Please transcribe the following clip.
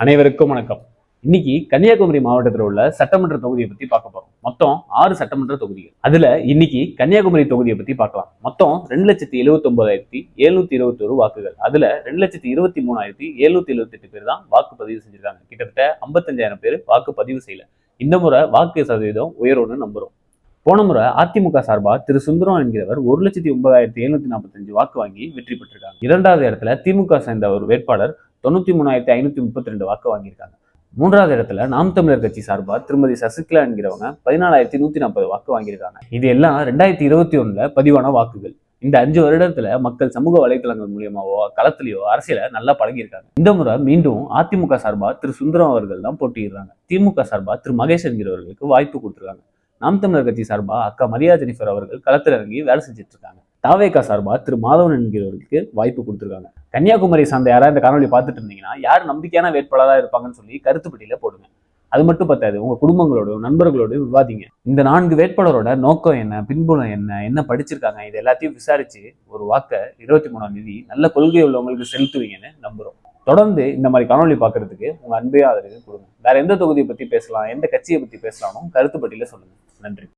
அனைவருக்கும் வணக்கம். இன்னைக்கு கன்னியாகுமரி மாவட்டத்தில் உள்ள சட்டமன்ற தொகுதியை பத்தி பார்க்க போறோம். மொத்தம் 6 சட்டமன்ற தொகுதிகள். அதுல இன்னைக்கு கன்னியாகுமரி தொகுதியை பத்தி பார்க்கலாம். மொத்தம் 2,79,721 வாக்குகள். அதுல 2,23,778 பேர் தான் வாக்குப்பதிவு செஞ்சிருக்காங்க. கிட்டத்தட்ட 55,000 பேர் வாக்குப்பதிவு செய்யல. இந்த முறை வாக்கு சதவீதம் உயரும்னு நம்புறோம். போன முறை அதிமுக சார்பா திரு சுந்தரம் என்கிறவர் 1,09,745 வாக்கு வாங்கி வெற்றி பெற்றிருக்காங்க. இரண்டாவது இடத்துல திமுக சேர்ந்த ஒரு வேட்பாளர் 93,532 வாக்கு வாங்கியிருக்காங்க. மூன்றாவது இடத்துல நாம் தமிழர் கட்சி சார்பா திருமதி சசிகலா என்கிறவங்க 14,140 வாக்கு வாங்கியிருக்காங்க. இது எல்லாம் 2021 பதிவான வாக்குகள். இந்த 5 வருடத்துல மக்கள் சமூக வலைதளங்கள் மூலியமாவோ களத்திலேயோ அரசியல நல்லா பழகியிருக்காங்க. இந்த முறை மீண்டும் அதிமுக சார்பா திரு சுந்தரம் அவர்கள் தான் போட்டியிடுறாங்க. திமுக சார்பா திரு மகேஷ் என்கிறவர்களுக்கு வாய்ப்பு கொடுத்துருக்காங்க. நாம் தமிழர் கட்சி சார்பா அக்கா மரியா ஜெனிஃபர் அவர்கள் களத்தில் இறங்கி வேலை செஞ்சுட்டு இருக்காங்க. தாவேகா சார்பா திரு மாதவன் என்கிறவர்களுக்கு வாய்ப்பு கொடுத்துருக்காங்க. கன்னியாகுமரி சார்ந்த யாராவது இந்த காணொலி பார்த்துட்டு இருந்தீங்கன்னா யார் நம்பிக்கையான வேட்பாளராக இருப்பாங்கன்னு சொல்லி கருத்து பெட்டியில போடுங்க. அது மட்டும் பத்தாது, உங்க குடும்பங்களோடும் விவாதிங்க. இந்த 4 வேட்பாளரோட நோக்கம் என்ன, பின்புலம் என்ன படிச்சிருக்காங்க, இது எல்லாத்தையும் விசாரிச்சு ஒரு வாக்கை 23ஆம் தேதி நல்ல கொள்கை உள்ளவங்களுக்கு செலுத்துவீங்கன்னு நம்புறோம். தொடர்ந்து இந்த மாதிரி காணொலி பார்க்கறதுக்கு உங்க அன்பே ஆதரவு கொடுங்க. வேற எந்த தொகுதியை பத்தி பேசலாம், எந்த கட்சியை பத்தி பேசலாம்னு கருத்து பட்டியல சொல்லுங்க. நன்றி.